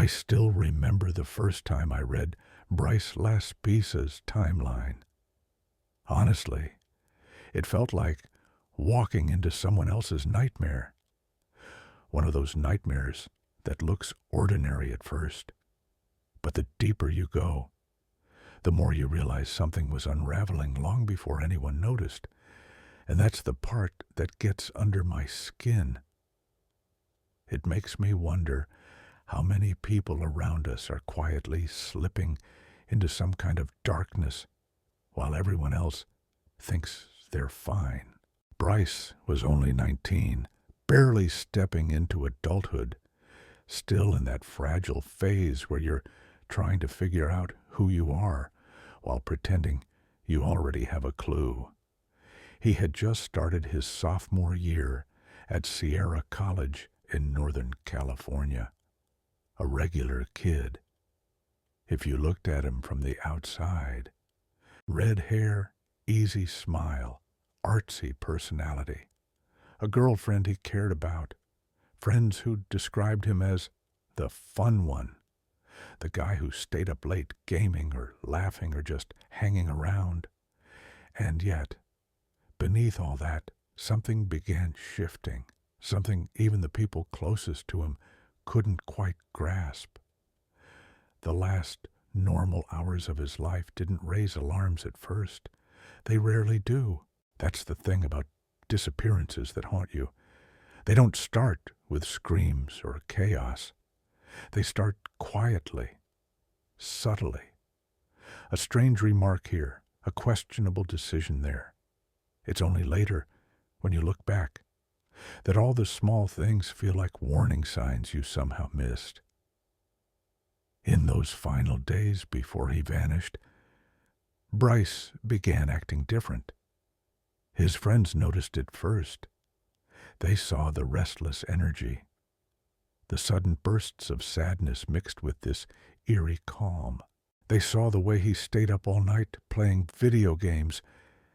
I still remember the first time I read Bryce Laspisa's timeline. Honestly, it felt like walking into someone else's nightmare. One of those nightmares that looks ordinary at first, but the deeper you go, the more you realize something was unraveling long before anyone noticed. And that's the part that gets under my skin. It makes me wonder how many people around us are quietly slipping into some kind of darkness while everyone else thinks they're fine. Bryce was only 19, barely stepping into adulthood, still in that fragile phase where you're trying to figure out who you are while pretending you already have a clue. He had just started his sophomore year at Sierra College in Northern California. A regular kid. If you looked at him from the outside, red hair, easy smile, artsy personality, a girlfriend he cared about, friends who described him as the fun one, the guy who stayed up late gaming or laughing or just hanging around. And yet, beneath all that, something began shifting, something even the people closest to him couldn't quite grasp. The last normal hours of his life didn't raise alarms at first. They rarely do. That's the thing about disappearances that haunt you. They don't start with screams or chaos. They start quietly, subtly. A strange remark here, a questionable decision there. It's only later, when you look back, that all the small things feel like warning signs you somehow missed. In those final days before he vanished, Bryce began acting different. His friends noticed it first. They saw the restless energy, the sudden bursts of sadness mixed with this eerie calm. They saw the way he stayed up all night playing video games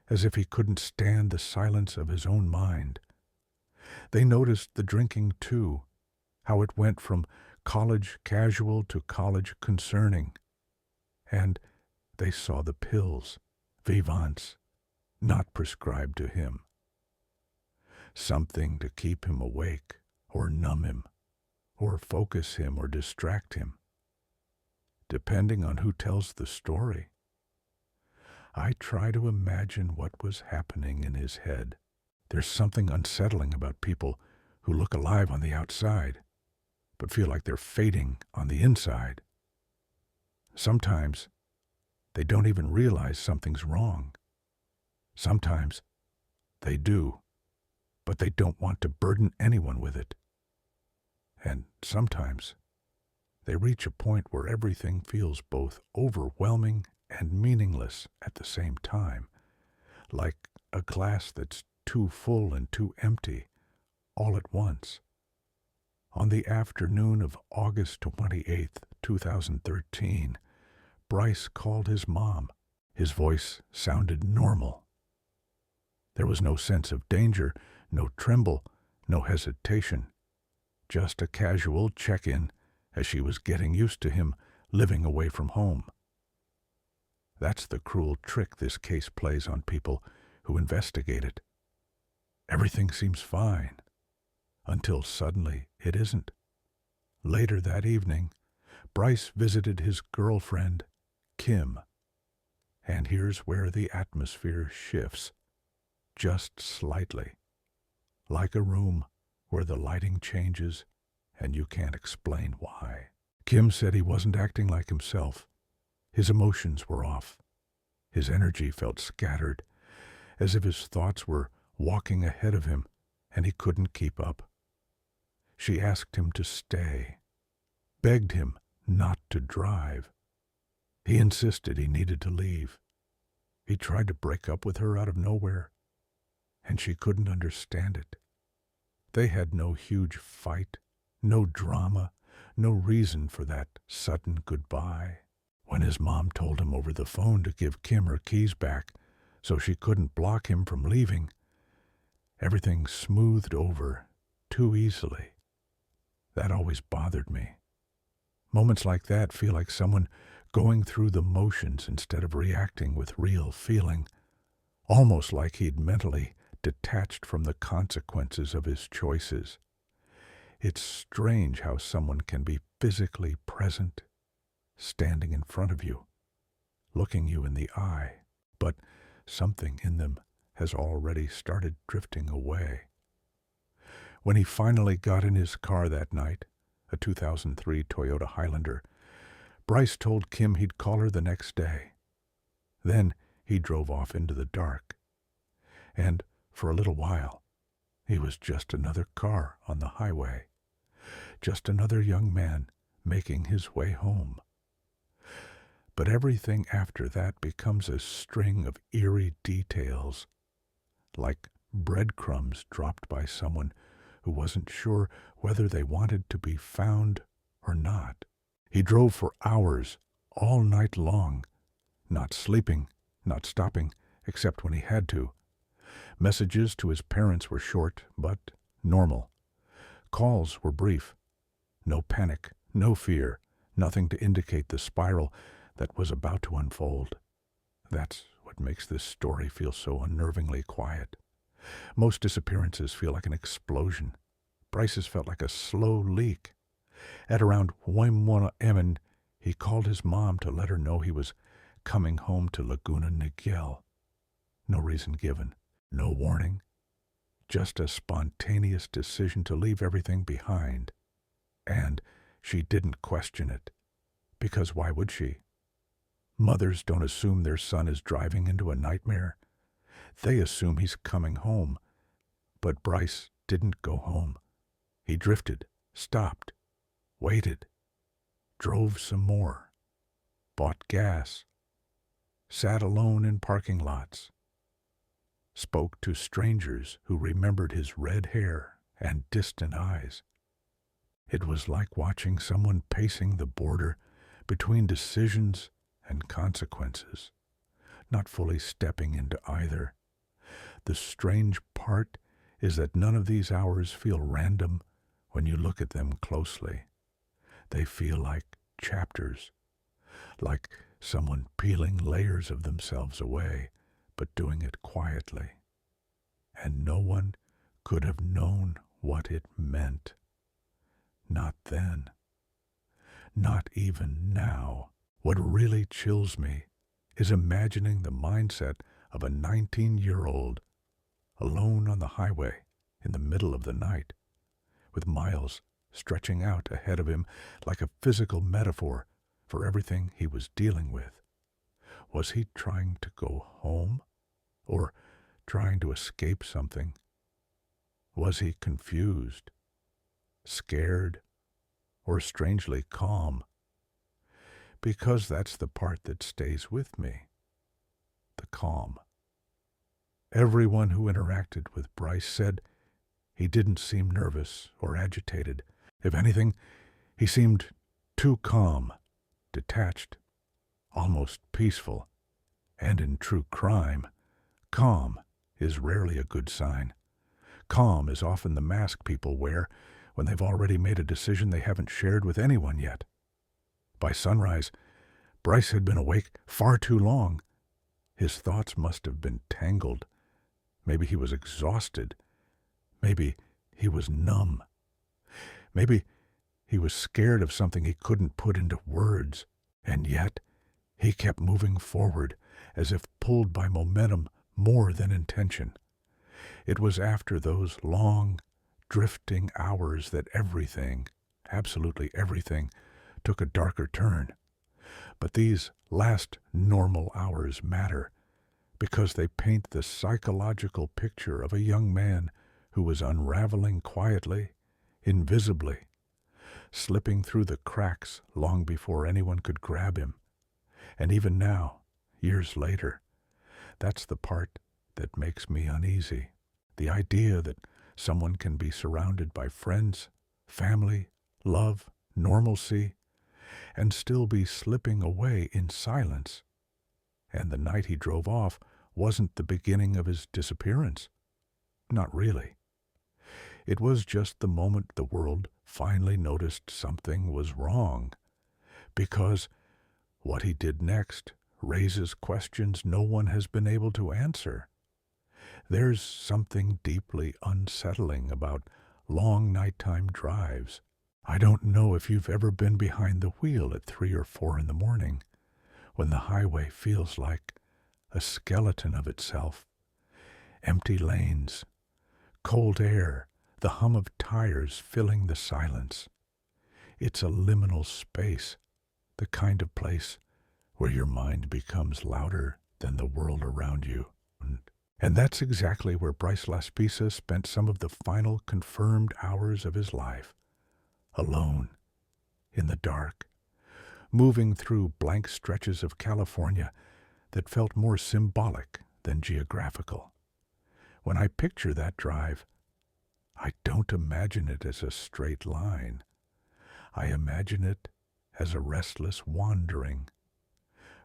as if he couldn't stand the silence of his own mind. They noticed the drinking too, how it went from college casual to college concerning. And they saw the pills, Vivants, not prescribed to him. Something to keep him awake, or numb him, or focus him or distract him, depending on who tells the story. I try to imagine what was happening in his head. There's something unsettling about people who look alive on the outside, but feel like they're fading on the inside. Sometimes they don't even realize something's wrong. Sometimes they do, but they don't want to burden anyone with it. And sometimes they reach a point where everything feels both overwhelming and meaningless at the same time, like a glass that's too full and too empty, all at once. On the afternoon of August 28th, 2013, Bryce called his mom. His voice sounded normal. There was no sense of danger, no tremble, no hesitation. Just a casual check-in as she was getting used to him living away from home. That's the cruel trick this case plays on people who investigate it. Everything seems fine, until suddenly it isn't. Later that evening, Bryce visited his girlfriend, Kim. And here's where the atmosphere shifts, just slightly, like a room where the lighting changes and you can't explain why. Kim said he wasn't acting like himself. His emotions were off. His energy felt scattered, as if his thoughts were walking ahead of him and he couldn't keep up. She asked him to stay, begged him not to drive. He insisted he needed to leave. He tried to break up with her out of nowhere, and she couldn't understand it. They had no huge fight, no drama, no reason for that sudden goodbye. When his mom told him over the phone to give Kim her keys back so she couldn't block him from leaving, everything smoothed over too easily. That always bothered me. Moments like that feel like someone going through the motions instead of reacting with real feeling, almost like he'd mentally detached from the consequences of his choices. It's strange how someone can be physically present, standing in front of you, looking you in the eye, but something in them has already started drifting away. When he finally got in his car that night, a 2003 Toyota Highlander, Bryce told Kim he'd call her the next day. Then he drove off into the dark. And for a little while, he was just another car on the highway, just another young man making his way home. But everything after that becomes a string of eerie details, like breadcrumbs dropped by someone who wasn't sure whether they wanted to be found or not. He drove for hours, all night long, not sleeping, not stopping, except when he had to. Messages to his parents were short, but normal. Calls were brief. No panic, no fear, nothing to indicate the spiral that was about to unfold. That's what makes this story feel so unnervingly quiet. Most disappearances feel like an explosion. Bryce's felt like a slow leak. At around 1 a.m., he called his mom to let her know he was coming home to Laguna Niguel. No reason given, no warning, just a spontaneous decision to leave everything behind. And she didn't question it, because why would she? Mothers don't assume their son is driving into a nightmare. They assume he's coming home. But Bryce didn't go home. He drifted, stopped, waited, drove some more, bought gas, sat alone in parking lots, spoke to strangers who remembered his red hair and distant eyes. It was like watching someone pacing the border between decisions and consequences, not fully stepping into either. The strange part is that none of these hours feel random when you look at them closely. They feel like chapters, like someone peeling layers of themselves away, but doing it quietly. And no one could have known what it meant. Not then. Not even now. What really chills me is imagining the mindset of a 19-year-old alone on the highway in the middle of the night, with miles stretching out ahead of him like a physical metaphor for everything he was dealing with. Was he trying to go home, or trying to escape something? Was he confused, scared, or strangely calm? Because that's the part that stays with me, the calm. Everyone who interacted with Bryce said he didn't seem nervous or agitated. If anything, he seemed too calm, detached, almost peaceful. And in true crime, calm is rarely a good sign. Calm is often the mask people wear when they've already made a decision they haven't shared with anyone yet. By sunrise, Bryce had been awake far too long. His thoughts must have been tangled. Maybe he was exhausted. Maybe he was numb. Maybe he was scared of something he couldn't put into words. And yet, he kept moving forward, as if pulled by momentum more than intention. It was after those long, drifting hours that everything, absolutely everything, took a darker turn. But these last normal hours matter, because they paint the psychological picture of a young man who was unraveling quietly, invisibly, slipping through the cracks long before anyone could grab him. And even now, years later, that's the part that makes me uneasy. The idea that someone can be surrounded by friends, family, love, normalcy, and still be slipping away in silence. And the night he drove off wasn't the beginning of his disappearance. Not really. It was just the moment the world finally noticed something was wrong. because what he did next raises questions no one has been able to answer. There's something deeply unsettling about long nighttime drives. I don't know if you've ever been behind the wheel at 3 or 4 in the morning, when the highway feels like a skeleton of itself. Empty lanes, cold air, the hum of tires filling the silence. It's a liminal space, the kind of place where your mind becomes louder than the world around you. And that's exactly where Bryce Laspisa spent some of the final confirmed hours of his life. Alone, in the dark, moving through blank stretches of California that felt more symbolic than geographical. When I picture that drive, I don't imagine it as a straight line. I imagine it as a restless wandering.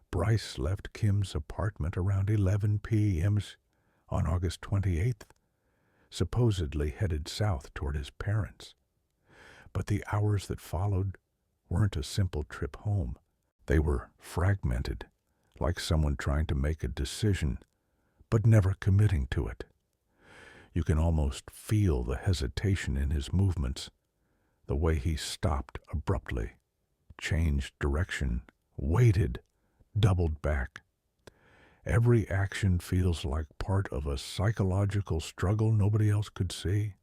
Bryce left Kim's apartment around 11 p.m. on August 28th, supposedly headed south toward his parents. But the hours that followed weren't a simple trip home. They were fragmented, like someone trying to make a decision, but never committing to it. You can almost feel the hesitation in his movements, the way he stopped abruptly, changed direction, waited, doubled back. Every action feels like part of a psychological struggle nobody else could see.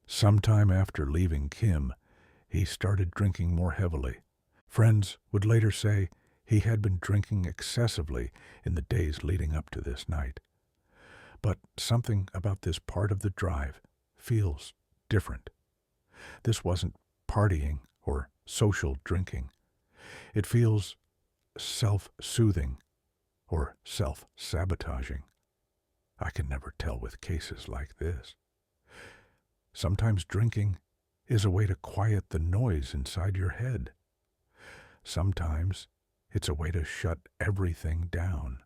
Sometime after leaving Kim, he started drinking more heavily. Friends would later say he had been drinking excessively in the days leading up to this night. But something about this part of the drive feels different. This wasn't partying or social drinking. It feels self-soothing or self-sabotaging. I can never tell with cases like this. Sometimes drinking is a way to quiet the noise inside your head. Sometimes it's a way to shut everything down.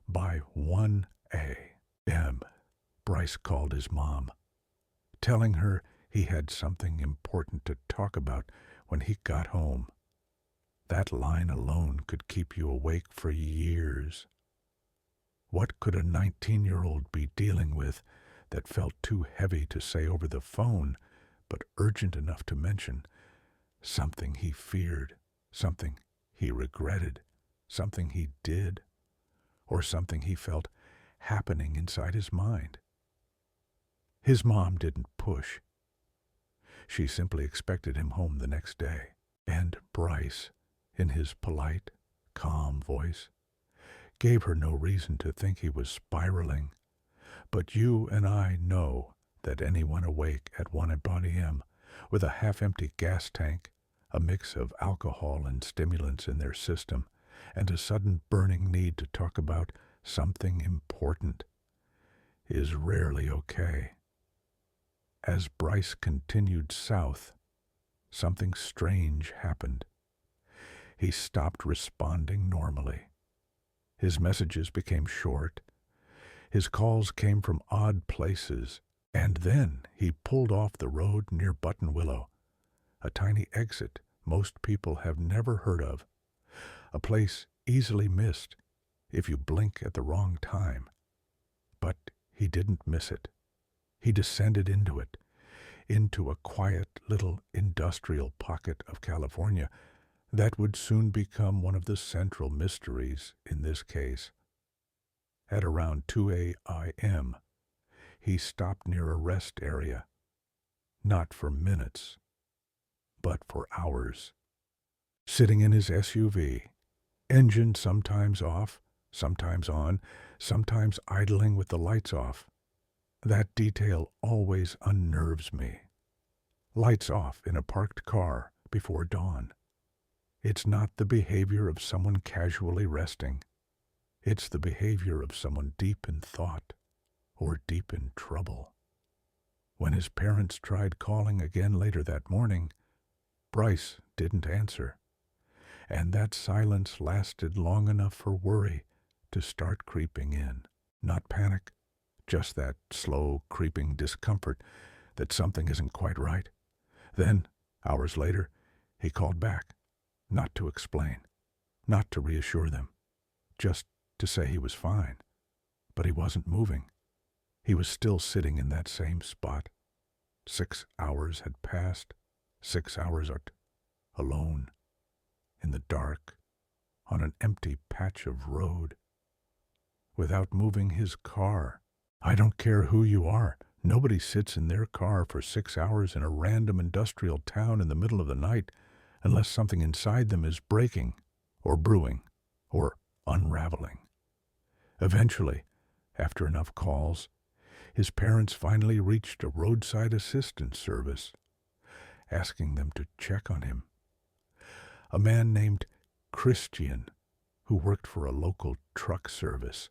By 1 a.m., Bryce called his mom, telling her he had something important to talk about when he got home. That line alone could keep you awake for years. What could a 19-year-old be dealing with that felt too heavy to say over the phone, but urgent enough to mention? Something he feared, something he regretted, something he did, or something he felt happening inside his mind. His mom didn't push. She simply expected him home the next day. And Bryce, in his polite, calm voice, gave her no reason to think he was spiraling. But you and I know that anyone awake at 1 a.m. with a half-empty gas tank, a mix of alcohol and stimulants in their system, and a sudden burning need to talk about something important, is rarely okay. As Bryce continued south, something strange happened. He stopped responding normally. His messages became short. His calls came from odd places, and then he pulled off the road near Button Willow, a tiny exit most people have never heard of, a place easily missed if you blink at the wrong time. But he didn't miss it. He descended into it, into a quiet little industrial pocket of California that would soon become one of the central mysteries in this case. At around 2 a.m., he stopped near a rest area, not for minutes, but for hours. Sitting in his SUV, engine sometimes off, sometimes on, sometimes idling with the lights off. That detail always unnerves me. Lights off in a parked car before dawn. It's not the behavior of someone casually resting. It's the behavior of someone deep in thought or deep in trouble. When his parents tried calling again later that morning, Bryce didn't answer, and that silence lasted long enough for worry to start creeping in. Not panic, just that slow, creeping discomfort that something isn't quite right. Then, hours later, He called back, not to explain, not to reassure them, just to say he was fine. But he wasn't moving. He was still sitting in that same spot. 6 hours had passed. 6 hours alone, in the dark, on an empty patch of road, without moving his car. I don't care who you are. Nobody sits in their car for 6 hours in a random industrial town in the middle of the night unless something inside them is breaking or brewing or unraveling. Eventually, after enough calls, his parents finally reached a roadside assistance service, asking them to check on him. A man named Christian, who worked for a local truck service,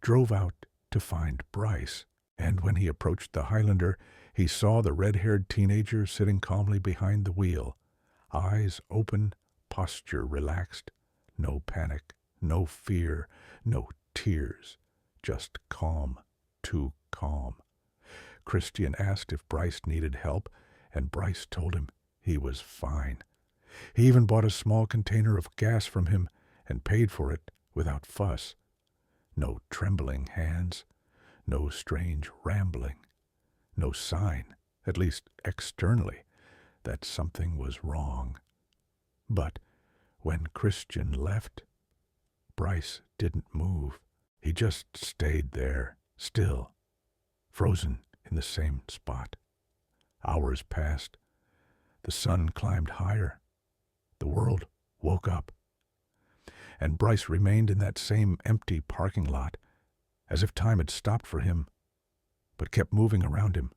drove out to find Bryce, and when he approached the Highlander, he saw the red-haired teenager sitting calmly behind the wheel, eyes open, posture relaxed, no panic, no fear, no tears, just calm, too calm. Christian asked if Bryce needed help, and Bryce told him he was fine. He even bought a small container of gas from him and paid for it without fuss. No trembling hands, no strange rambling, no sign, at least externally, that something was wrong. But when Christian left, Bryce didn't move. He just stayed there, still, frozen in the same spot. Hours passed. The sun climbed higher. The world woke up. And Bryce remained in that same empty parking lot, as if time had stopped for him, but kept moving around him.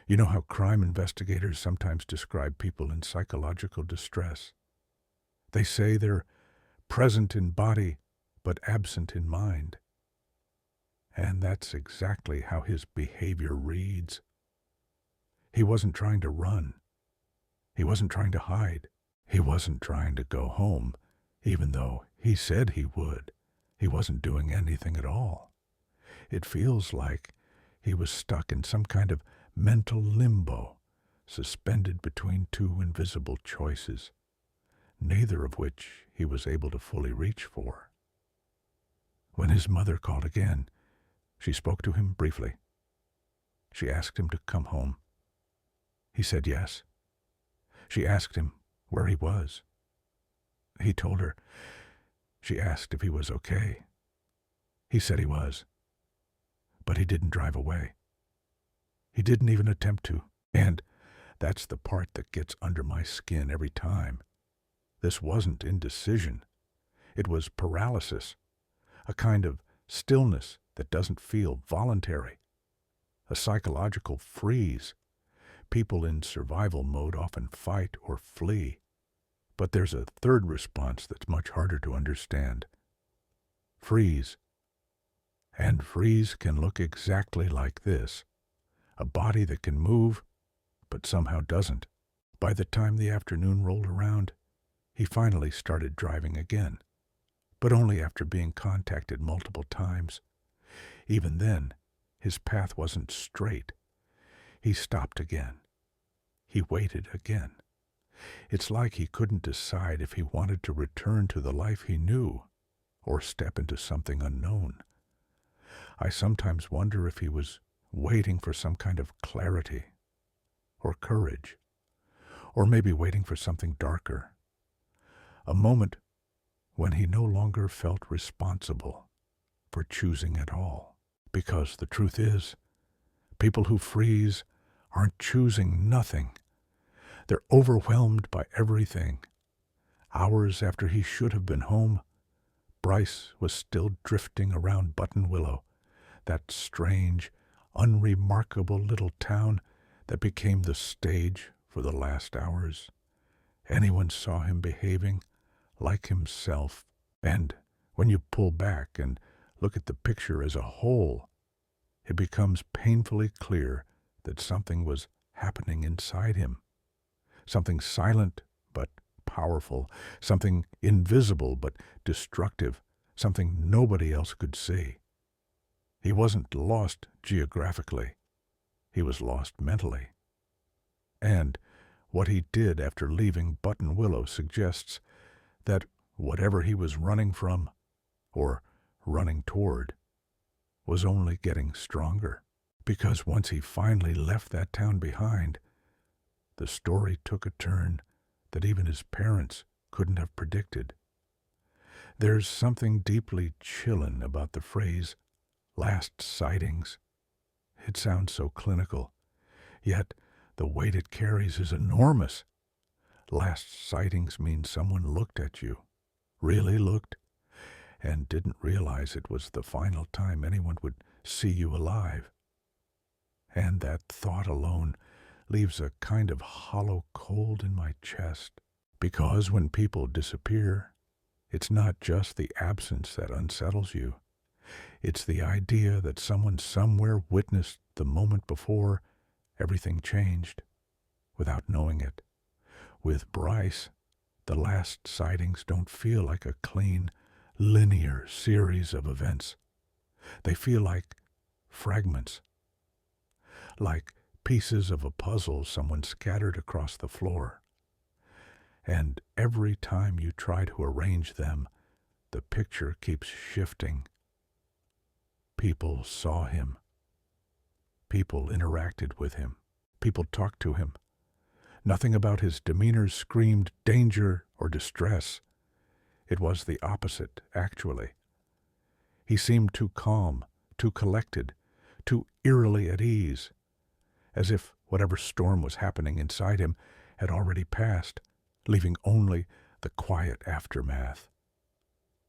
You know how crime investigators sometimes describe people in psychological distress? They say they're present in body, but absent in mind. And that's exactly how his behavior reads. He wasn't trying to run. He wasn't trying to hide. He wasn't trying to go home, even though he said he would. He wasn't doing anything at all. It feels like he was stuck in some kind of mental limbo, suspended between two invisible choices, neither of which he was able to fully reach for. When his mother called again, she spoke to him briefly. She asked him to come home. He said yes. She asked him where he was. He told her. She asked if he was okay. He said he was. But he didn't drive away. He didn't even attempt to. And that's the part that gets under my skin every time. This wasn't indecision. It was paralysis, a kind of stillness that doesn't feel voluntary, a psychological freeze. People in survival mode often fight or flee, but there's a third response that's much harder to understand. Freeze. And freeze can look exactly like this, a body that can move, but somehow doesn't. By the time the afternoon rolled around, he finally started driving again, but only after being contacted multiple times. Even then, his path wasn't straight. He stopped again. He waited again. It's like he couldn't decide if he wanted to return to the life he knew or step into something unknown. I sometimes wonder if he was waiting for some kind of clarity or courage, or maybe waiting for something darker. A moment when he no longer felt responsible for choosing at all. Because the truth is, people who freeze aren't choosing nothing. They're overwhelmed by everything. Hours after he should have been home, Bryce was still drifting around Button Willow, that strange, unremarkable little town that became the stage for the last hours. Anyone saw him behaving like himself, and when you pull back and look at the picture as a whole, it becomes painfully clear that something was happening inside him. Something silent but powerful, something invisible but destructive, something nobody else could see. He wasn't lost geographically. He was lost mentally. And What he did after leaving Button Willow suggests that whatever he was running from, or running toward, was only getting stronger. Because once he finally left that town behind, the story took a turn that even his parents couldn't have predicted. There's something deeply chilling about the phrase, last sightings. It sounds so clinical, yet the weight it carries is enormous. Last sightings means someone looked at you, really looked, and didn't realize it was the final time anyone would see you alive. And that thought alone leaves a kind of hollow cold in my chest. Because when people disappear, it's not just the absence that unsettles you. It's the idea that someone somewhere witnessed the moment before everything changed, without knowing it. With Bryce, the last sightings don't feel like a clean, linear series of events. They feel like fragments, like pieces of a puzzle someone scattered across the floor. And every time you try to arrange them, the picture keeps shifting. People saw him. People interacted with him. People talked to him. Nothing about his demeanor screamed danger or distress. It was the opposite, actually. He seemed too calm, too collected, too eerily at ease, as if whatever storm was happening inside him had already passed, leaving only the quiet aftermath.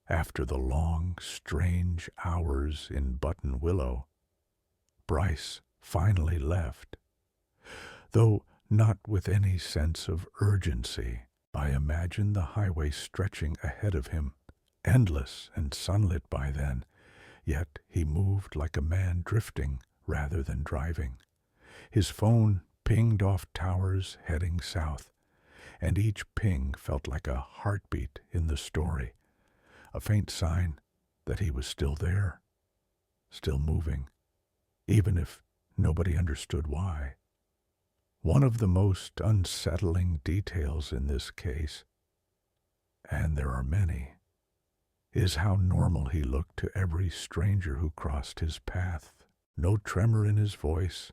After the long, strange hours in Button Willow, Bryce finally left. Though not with any sense of urgency, I imagine the highway stretching ahead of him, endless and sunlit by then, yet he moved like a man drifting rather than driving. His phone pinged off towers heading south, and each ping felt like a heartbeat in the story, a faint sign that he was still there, still moving, even if nobody understood why. One of the most unsettling details in this case, and there are many, is how normal he looked to every stranger who crossed his path. No tremor in his voice,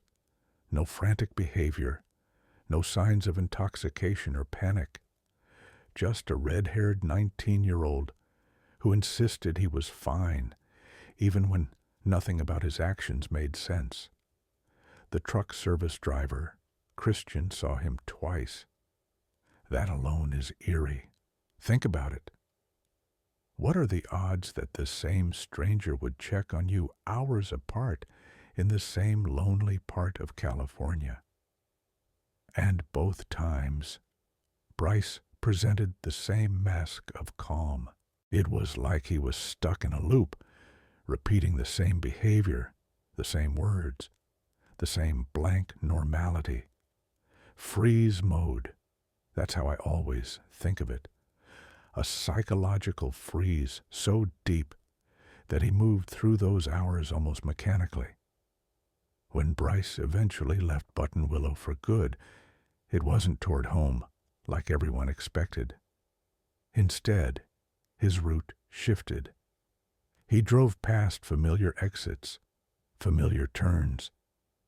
no frantic behavior, no signs of intoxication or panic. Just a red-haired 19-year-old who insisted he was fine, even when nothing about his actions made sense. The truck service driver, Christian, saw him twice. That alone is eerie. Think about it. What are the odds that the same stranger would check on you hours apart in the same lonely part of California? And both times, Bryce presented the same mask of calm. It was like he was stuck in a loop, repeating the same behavior, the same words, the same blank normality. Freeze mode. That's how I always think of it. A psychological freeze so deep that he moved through those hours almost mechanically. When Bryce eventually left Button Willow for good, it wasn't toward home, like everyone expected. Instead, his route shifted. He drove past familiar exits, familiar turns,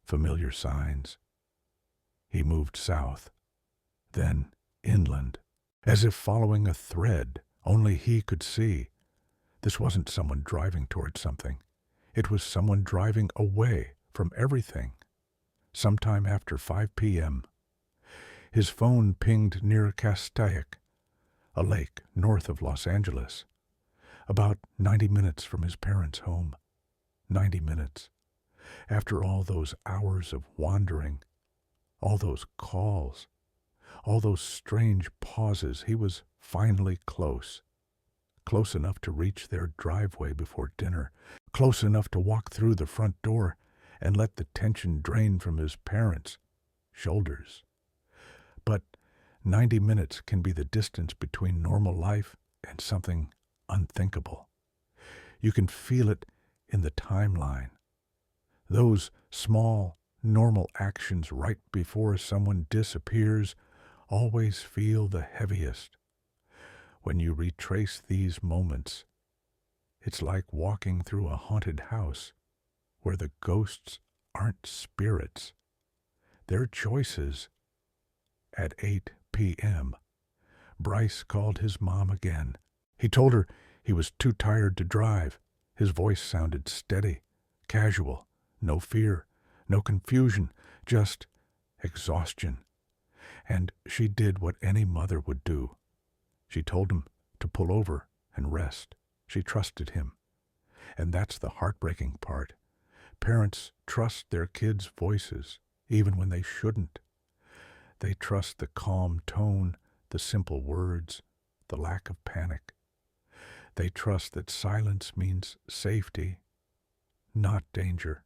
familiar signs. He moved south, then inland, as if following a thread only he could see. This wasn't someone driving toward something. It was someone driving away from everything. Sometime after 5 p.m., his phone pinged near Castaic, a lake north of Los Angeles, about 90 minutes from his parents' home. 90 minutes. After all those hours of wandering, all those calls, all those strange pauses, he was finally close. Close enough to reach their driveway before dinner, close enough to walk through the front door and let the tension drain from his parents' shoulders. But 90 minutes can be the distance between normal life and something unthinkable. You can feel it in the timeline. Those small, normal actions right before someone disappears always feel the heaviest. When you retrace these moments, it's like walking through a haunted house where the ghosts aren't spirits. They're choices. At 8 p.m., Bryce called his mom again. He told her he was too tired to drive. His voice sounded steady, casual, no fear, no confusion, just exhaustion. And she did what any mother would do. She told him to pull over and rest. She trusted him. And that's the heartbreaking part. Parents trust their kids' voices, even when they shouldn't. They trust the calm tone, the simple words, the lack of panic. They trust that silence means safety, not danger.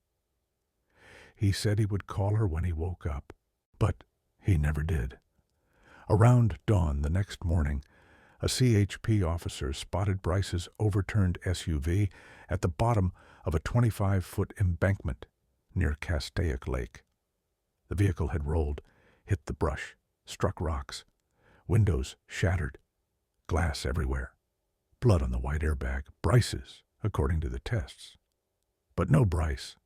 He said he would call her when he woke up, but he never did. Around dawn the next morning, a CHP officer spotted Bryce's overturned SUV at the bottom of a 25-foot embankment near Castaic Lake. The vehicle had rolled, hit the brush, struck rocks, windows shattered, glass everywhere, blood on the white airbag, Bryce's, according to the tests. But no Bryce,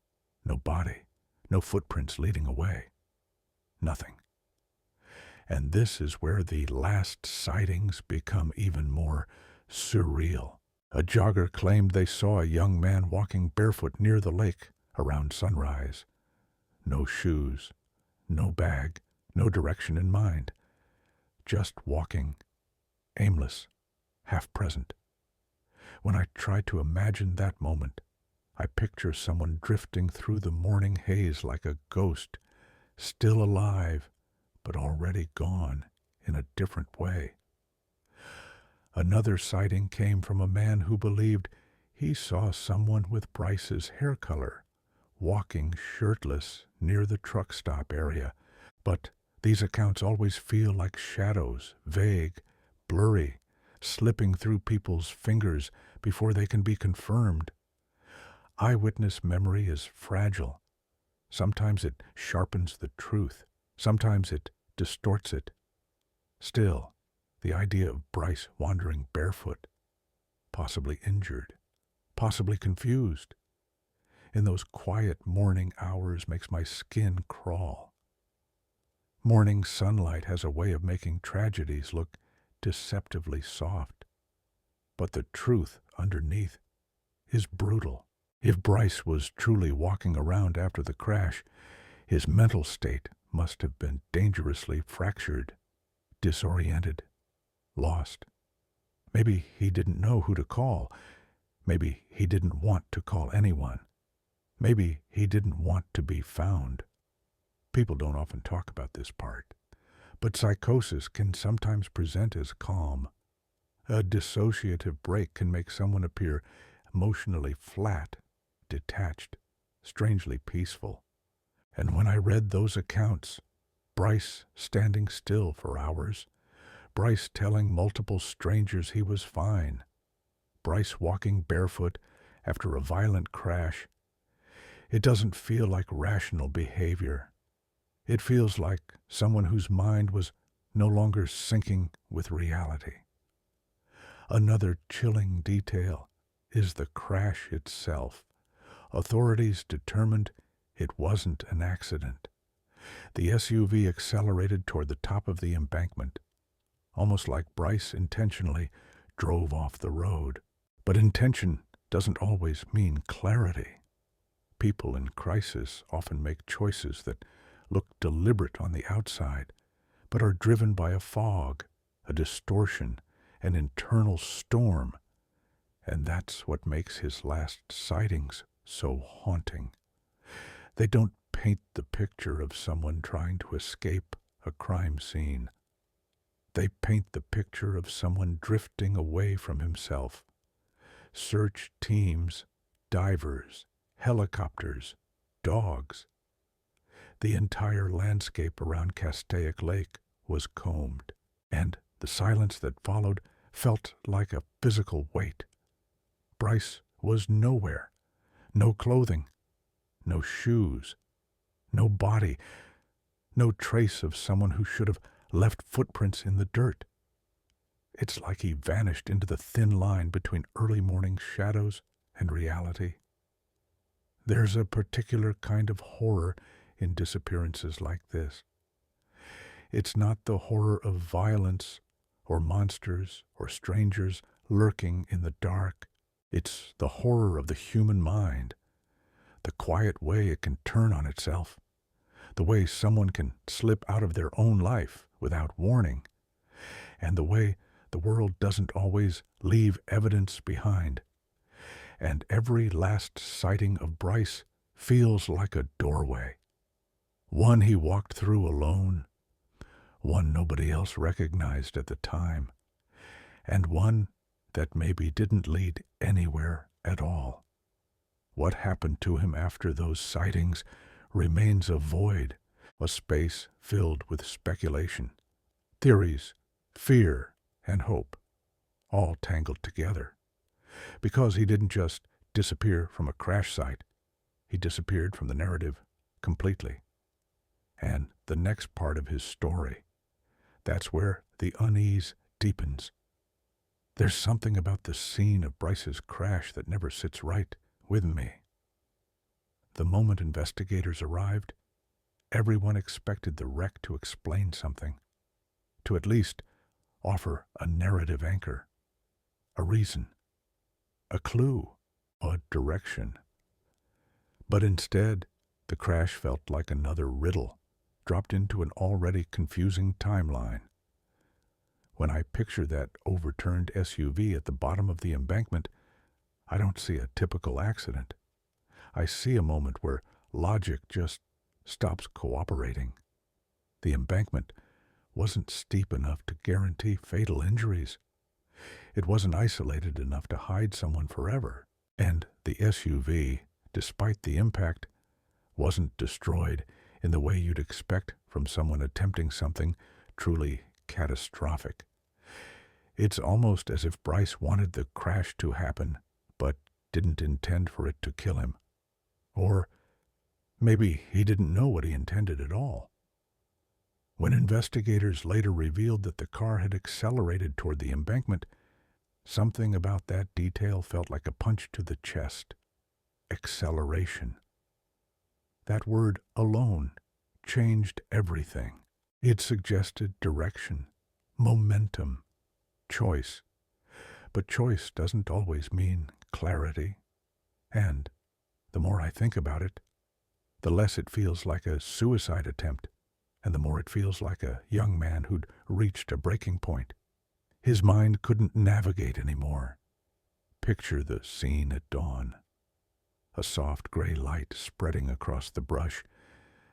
no body, no footprints leading away. Nothing. And this is where the last sightings become even more surreal. A jogger claimed they saw a young man walking barefoot near the lake around sunrise. No shoes, no bag, no direction in mind. Just walking, aimless, half-present. When I try to imagine that moment, I picture someone drifting through the morning haze like a ghost, still alive, but already gone in a different way. Another sighting came from a man who believed he saw someone with Bryce's hair color walking shirtless near the truck stop area, but these accounts always feel like shadows, vague, blurry, slipping through people's fingers before they can be confirmed. Eyewitness memory is fragile. Sometimes it sharpens the truth. Sometimes it distorts it. Still, the idea of Bryce wandering barefoot, possibly injured, possibly confused, in those quiet morning hours makes my skin crawl. Morning sunlight has a way of making tragedies look deceptively soft, but the truth underneath is brutal. If Bryce was truly walking around after the crash, his mental state must have been dangerously fractured, disoriented, lost. Maybe he didn't know who to call. Maybe he didn't want to call anyone. Maybe he didn't want to be found. People don't often talk about this part, but psychosis can sometimes present as calm. A dissociative break can make someone appear emotionally flat, detached, strangely peaceful. And when I read those accounts, Bryce standing still for hours, Bryce telling multiple strangers he was fine, Bryce walking barefoot after a violent crash, it doesn't feel like rational behavior. It feels like someone whose mind was no longer syncing with reality. Another chilling detail is the crash itself. Authorities determined it wasn't an accident. The SUV accelerated toward the top of the embankment, almost like Bryce intentionally drove off the road. But intention doesn't always mean clarity. People in crisis often make choices that look deliberate on the outside, but are driven by a fog, a distortion, an internal storm. And that's what makes his last sightings so haunting. They don't paint the picture of someone trying to escape a crime scene. They paint the picture of someone drifting away from himself. Search teams, divers, helicopters, dogs. The entire landscape around Castaic Lake was combed, and the silence that followed felt like a physical weight. Bryce was nowhere. No clothing, no shoes, no body, no trace of someone who should have left footprints in the dirt. It's like he vanished into the thin line between early morning shadows and reality. There's a particular kind of horror in disappearances like this. It's not the horror of violence or monsters or strangers lurking in the dark. It's the horror of the human mind, the quiet way it can turn on itself, the way someone can slip out of their own life without warning, and the way the world doesn't always leave evidence behind. And every last sighting of Bryce feels like a doorway, one he walked through alone, one nobody else recognized at the time, and one that maybe didn't lead anywhere at all. What happened to him after those sightings remains a void, a space filled with speculation, theories, fear, and hope, all tangled together. Because he didn't just disappear from a crash site, he disappeared from the narrative completely. And the next part of his story, that's where the unease deepens. There's something about the scene of Bryce's crash that never sits right with me. The moment investigators arrived, everyone expected the wreck to explain something, to at least offer a narrative anchor, a reason, a clue, a direction. But instead, the crash felt like another riddle dropped into an already confusing timeline. When I picture that overturned SUV at the bottom of the embankment, I don't see a typical accident. I see a moment where logic just stops cooperating. The embankment wasn't steep enough to guarantee fatal injuries. It wasn't isolated enough to hide someone forever. And the SUV, despite the impact, wasn't destroyed in the way you'd expect from someone attempting something truly catastrophic. It's almost as if Bryce wanted the crash to happen, but didn't intend for it to kill him. Or maybe he didn't know what he intended at all. When investigators later revealed that the car had accelerated toward the embankment, something about that detail felt like a punch to the chest. Acceleration. That word alone changed everything. It suggested direction, momentum, choice. But choice doesn't always mean clarity. And the more I think about it, the less it feels like a suicide attempt, and the more it feels like a young man who'd reached a breaking point. His mind couldn't navigate anymore. Picture the scene at dawn. A soft gray light spreading across the brush,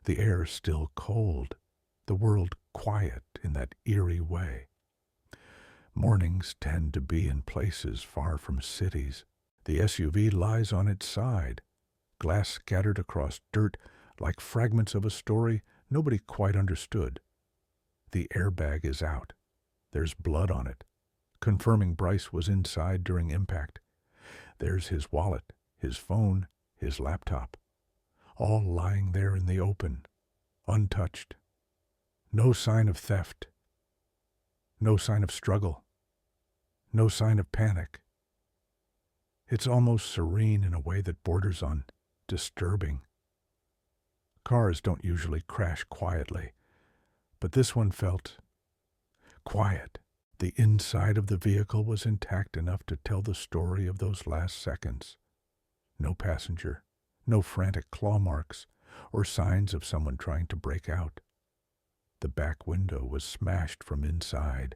the air still cold, the world quiet in that eerie way. Mornings tend to be in places far from cities. The SUV lies on its side, glass scattered across dirt like fragments of a story nobody quite understood. The airbag is out. There's blood on it, confirming Bryce was inside during impact. There's his wallet, his phone, his laptop, all lying there in the open, untouched. No sign of theft. No sign of struggle. No sign of panic. It's almost serene in a way that borders on disturbing. Cars don't usually crash quietly, but this one felt quiet. The inside of the vehicle was intact enough to tell the story of those last seconds. No passenger, no frantic claw marks, or signs of someone trying to break out. The back window was smashed from inside,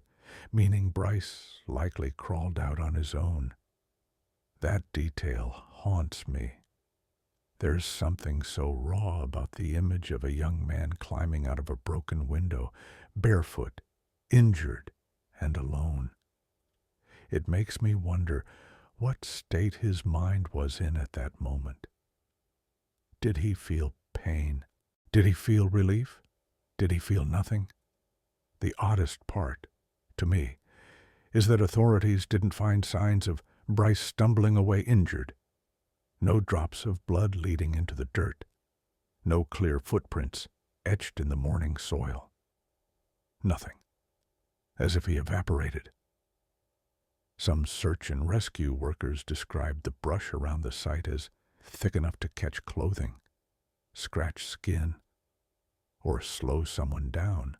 meaning Bryce likely crawled out on his own. That detail haunts me. There's something so raw about the image of a young man climbing out of a broken window, barefoot, injured, and alone. It makes me wonder what state his mind was in at that moment. Did he feel pain? Did he feel relief? Did he feel nothing? The oddest part, to me, is that authorities didn't find signs of Bryce stumbling away injured. No drops of blood leading into the dirt. No clear footprints etched in the morning soil. Nothing. As if he evaporated. Some search and rescue workers described the brush around the site as thick enough to catch clothing, scratch skin, or slow someone down.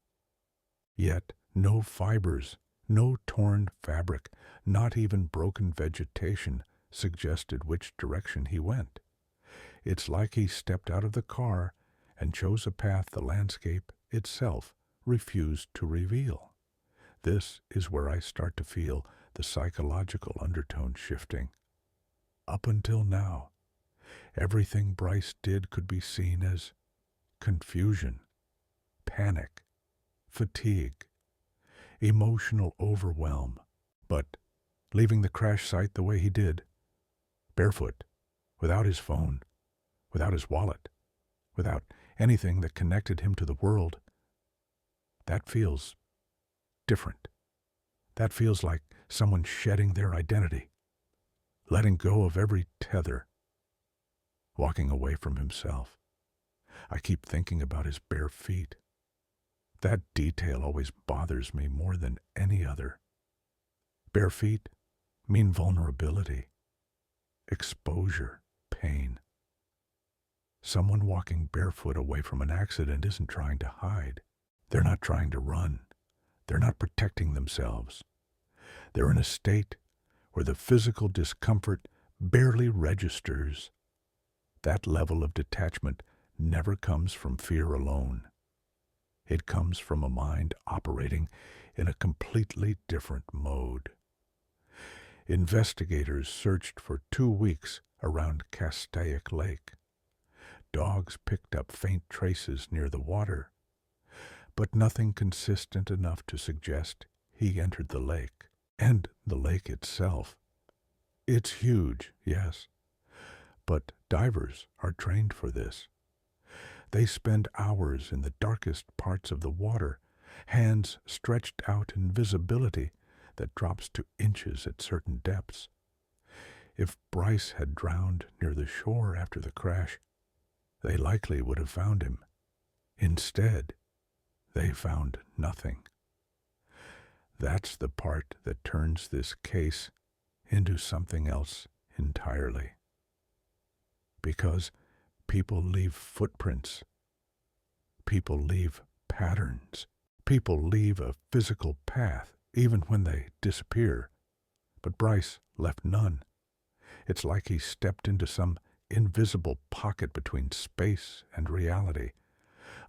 Yet no fibers, no torn fabric, not even broken vegetation suggested which direction he went. It's like he stepped out of the car and chose a path the landscape itself refused to reveal. This is where I start to feel the psychological undertone shifting. Up until now, everything Bryce did could be seen as confusion, panic, fatigue, emotional overwhelm. But leaving the crash site the way he did, barefoot, without his phone, without his wallet, without anything that connected him to the world, that feels different. That feels like someone shedding their identity, letting go of every tether, walking away from himself. I keep thinking about his bare feet. That detail always bothers me more than any other. Bare feet mean vulnerability, exposure, pain. Someone walking barefoot away from an accident isn't trying to hide. They're not trying to run. They're not protecting themselves. They're in a state where the physical discomfort barely registers. That level of detachment never comes from fear alone. It comes from a mind operating in a completely different mode. Investigators searched for 2 weeks around Castaic Lake. Dogs picked up faint traces near the water, but nothing consistent enough to suggest he entered the lake. And the lake itself. It's huge, yes, but divers are trained for this. They spend hours in the darkest parts of the water, hands stretched out in visibility that drops to inches at certain depths. If Bryce had drowned near the shore after the crash, they likely would have found him. Instead, they found nothing. That's the part that turns this case into something else entirely. Because people leave footprints. People leave patterns. People leave a physical path, even when they disappear. But Bryce left none. It's like he stepped into some invisible pocket between space and reality,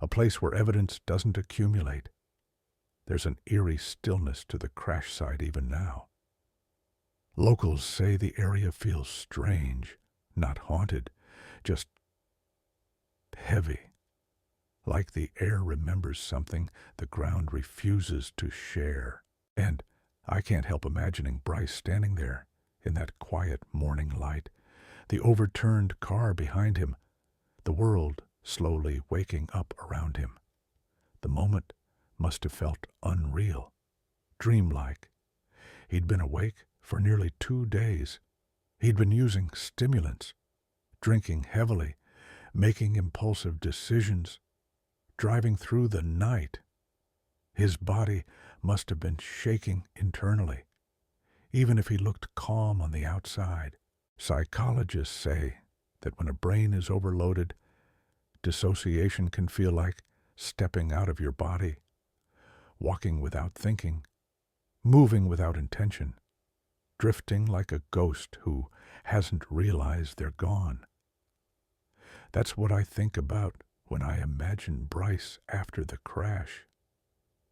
a place where evidence doesn't accumulate. There's an eerie stillness to the crash site even now. Locals say the area feels strange, not haunted, just heavy, like the air remembers something the ground refuses to share. And I can't help imagining Bryce standing there in that quiet morning light, the overturned car behind him, the world slowly waking up around him. The moment must have felt unreal, dreamlike. He'd been awake for nearly 2 days. He'd been using stimulants, drinking heavily, making impulsive decisions, driving through the night. His body must have been shaking internally, even if he looked calm on the outside. Psychologists say that when a brain is overloaded, dissociation can feel like stepping out of your body, walking without thinking, moving without intention, drifting like a ghost who hasn't realized they're gone. That's what I think about when I imagine Bryce after the crash.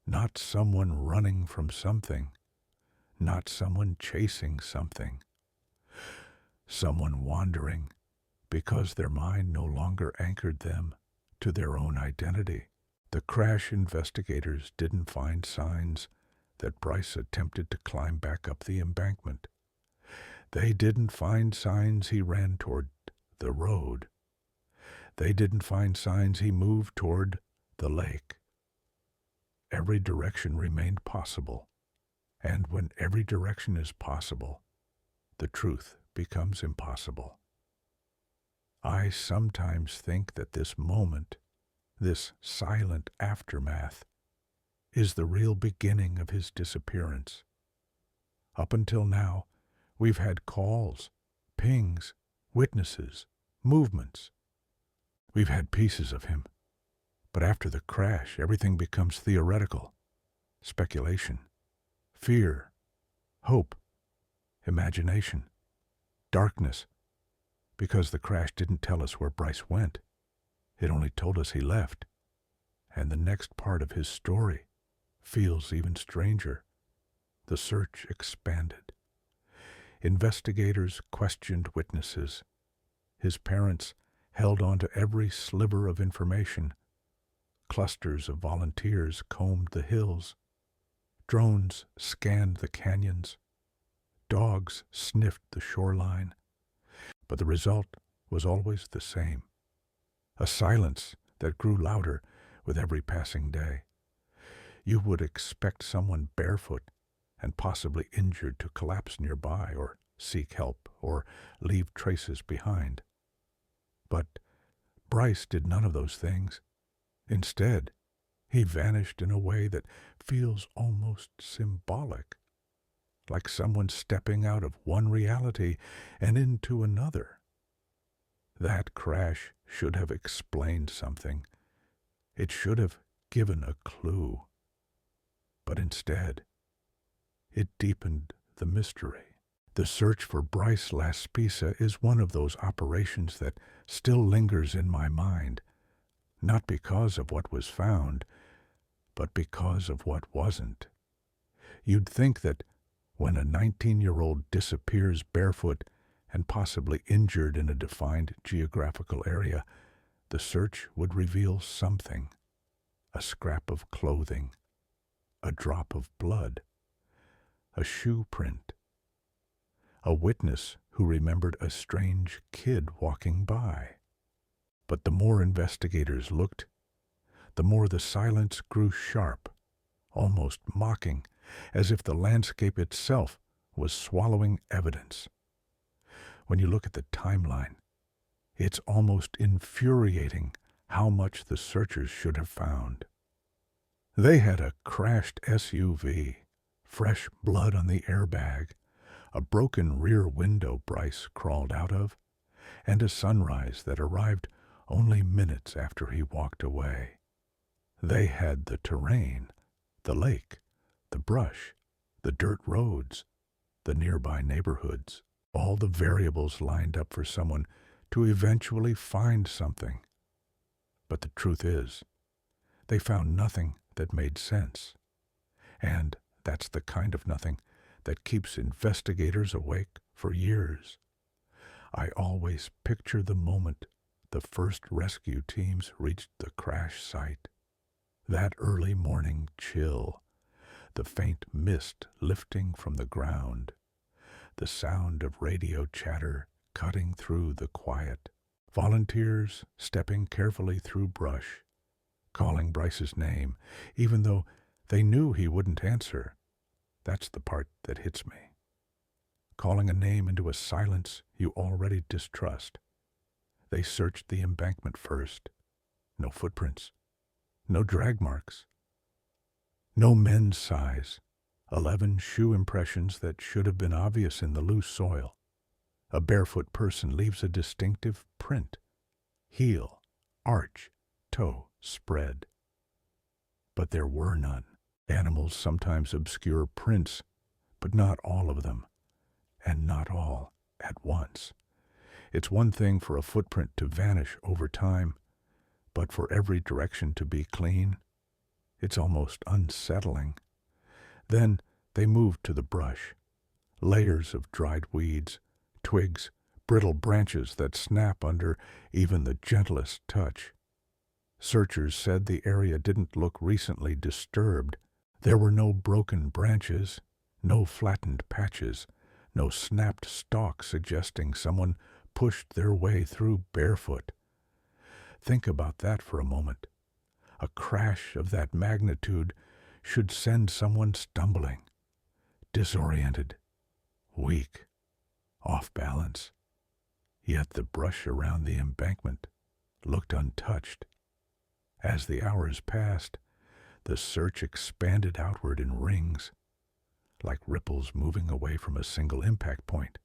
Not someone running from something, not someone chasing something, someone wandering because their mind no longer anchored them to their own identity. The crash investigators didn't find signs that Bryce attempted to climb back up the embankment. They didn't find signs he ran toward the road. They didn't find signs he moved toward the lake. Every direction remained possible, and when every direction is possible, the truth becomes impossible. I sometimes think that this moment, this silent aftermath, is the real beginning of his disappearance. Up until now, we've had calls, pings, witnesses, movements. We've had pieces of him. But after the crash, everything becomes theoretical. Speculation, fear, hope, imagination, darkness, because the crash didn't tell us where Bryce went. It only told us he left. And the next part of his story feels even stranger. The search expanded. Investigators questioned witnesses. His parents held on to every sliver of information. Clusters of volunteers combed the hills. Drones scanned the canyons. Dogs sniffed the shoreline. But the result was always the same. A silence that grew louder with every passing day. You would expect someone barefoot and possibly injured to collapse nearby or seek help or leave traces behind. But Bryce did none of those things. Instead, he vanished in a way that feels almost symbolic, like someone stepping out of one reality and into another. That crash should have explained something. It should have given a clue. But instead, it deepened the mystery. The search for Bryce Laspisa is one of those operations that still lingers in my mind, not because of what was found, but because of what wasn't. You'd think that when a 19-year-old disappears barefoot and possibly injured in a defined geographical area, the search would reveal something. A scrap of clothing, a drop of blood, a shoe print, a witness who remembered a strange kid walking by. But the more investigators looked, the more the silence grew sharp, almost mocking, as if the landscape itself was swallowing evidence. When you look at the timeline, it's almost infuriating how much the searchers should have found. They had a crashed SUV, fresh blood on the airbag, a broken rear window Bryce crawled out of, and a sunrise that arrived only minutes after he walked away. They had the terrain, the lake, the brush, the dirt roads, the nearby neighborhoods, all the variables lined up for someone to eventually find something. But the truth is, they found nothing that made sense. And that's the kind of nothing that keeps investigators awake for years. I always picture the moment the first rescue teams reached the crash site. That early morning chill, the faint mist lifting from the ground, the sound of radio chatter cutting through the quiet, volunteers stepping carefully through brush, calling Bryce's name, even though they knew he wouldn't answer. That's the part that hits me. Calling a name into a silence you already distrust. They searched the embankment first. No footprints. No drag marks. No men's size. 11 shoe impressions that should have been obvious in the loose soil. A barefoot person leaves a distinctive print. Heel, arch, toe, spread. But there were none. Animals sometimes obscure prints, but not all of them, and not all at once. It's one thing for a footprint to vanish over time, but for every direction to be clean, it's almost unsettling. Then they moved to the brush, layers of dried weeds, twigs, brittle branches that snap under even the gentlest touch. Searchers said the area didn't look recently disturbed. There were no broken branches, no flattened patches, no snapped stalk suggesting someone pushed their way through barefoot. Think about that for a moment. A crash of that magnitude should send someone stumbling, disoriented, weak, off balance. Yet the brush around the embankment looked untouched. As the hours passed, The search expanded outward in rings, like ripples moving away from a single impact point.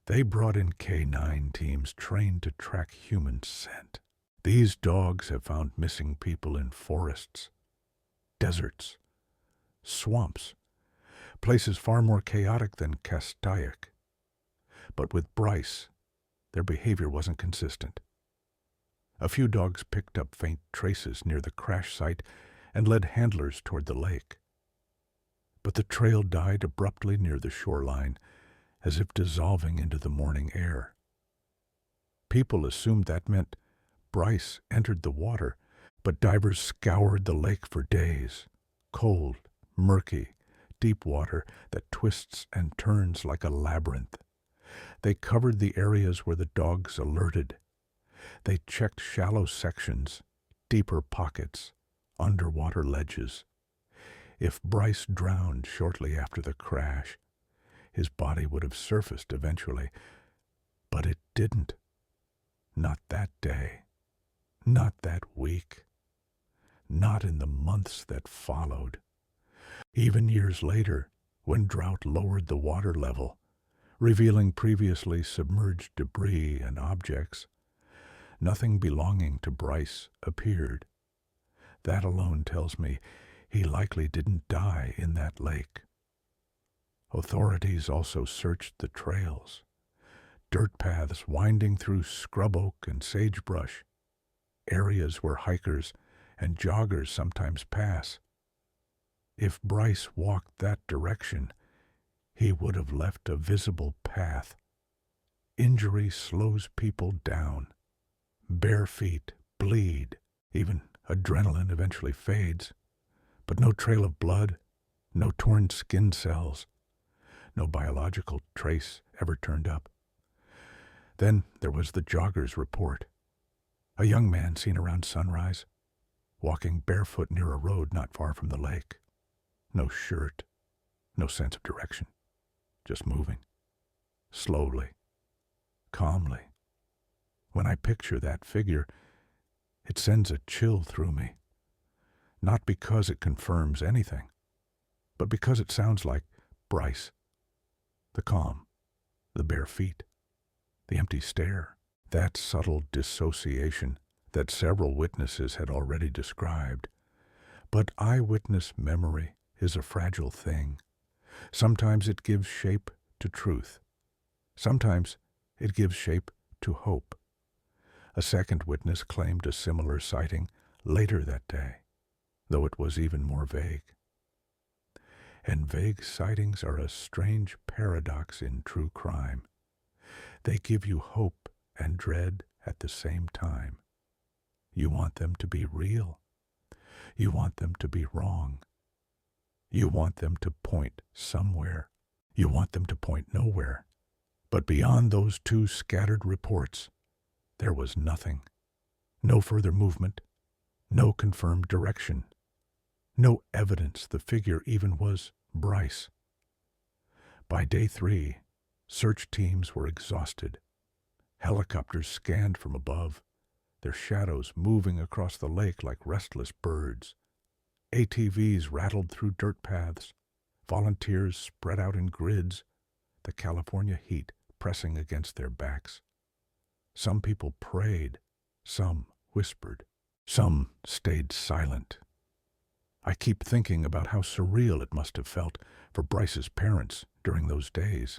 They brought in K9 teams trained to track human scent. These dogs have found missing people in forests, deserts, swamps, places far more chaotic than Castaic. But with Bryce, their behavior wasn't consistent. A few dogs picked up faint traces near the crash site and led handlers toward the lake. But the trail died abruptly near the shoreline, as if dissolving into the morning air. People assumed that meant Bryce entered the water, but divers scoured the lake for days. Cold, murky, deep water that twists and turns like a labyrinth. They covered the areas where the dogs alerted. They checked shallow sections, deeper pockets, underwater ledges. If Bryce drowned shortly after the crash, his body would have surfaced eventually. But it didn't. Not that day. Not that week. Not in the months that followed. Even years later, when drought lowered the water level, revealing previously submerged debris and objects, nothing belonging to Bryce appeared. That alone tells me he likely didn't die in that lake. Authorities also searched the trails, dirt paths winding through scrub oak and sagebrush, areas where hikers and joggers sometimes pass. If Bryce walked that direction, he would have left a visible path. Injury slows people down. Bare feet bleed. Even adrenaline eventually fades. But no trail of blood, no torn skin cells, no biological trace ever turned up. Then there was the jogger's report. A young man seen around sunrise, walking barefoot near a road not far from the lake. No shirt, no sense of direction, just moving, slowly, calmly. When I picture that figure, it sends a chill through me. Not because it confirms anything, but because it sounds like Bryce. The calm, the bare feet, the empty stare, that subtle dissociation that several witnesses had already described. But eyewitness memory is a fragile thing. Sometimes it gives shape to truth. Sometimes it gives shape to hope. A second witness claimed a similar sighting later that day, though it was even more vague. And vague sightings are a strange paradox in true crime. They give you hope and dread at the same time. You want them to be real. You want them to be wrong. You want them to point somewhere. You want them to point nowhere. But beyond those two scattered reports, there was nothing. No further movement. No confirmed direction. No evidence the figure even was Bryce. By day 3, search teams were exhausted. Helicopters scanned from above, their shadows moving across the lake like restless birds. ATVs rattled through dirt paths. Volunteers spread out in grids, the California heat pressing against their backs. Some people prayed, some whispered, some stayed silent. I keep thinking about how surreal it must have felt for Bryce's parents during those days.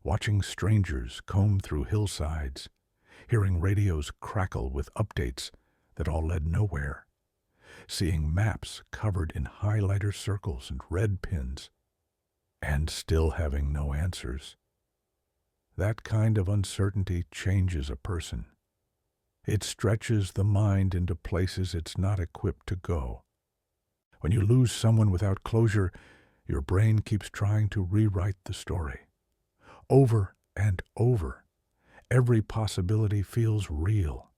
Watching strangers comb through hillsides, hearing radios crackle with updates that all led nowhere, seeing maps covered in highlighter circles and red pins, and still having no answers. That kind of uncertainty changes a person. It stretches the mind into places it's not equipped to go. When you lose someone without closure, your brain keeps trying to rewrite the story. Over and over, every possibility feels real.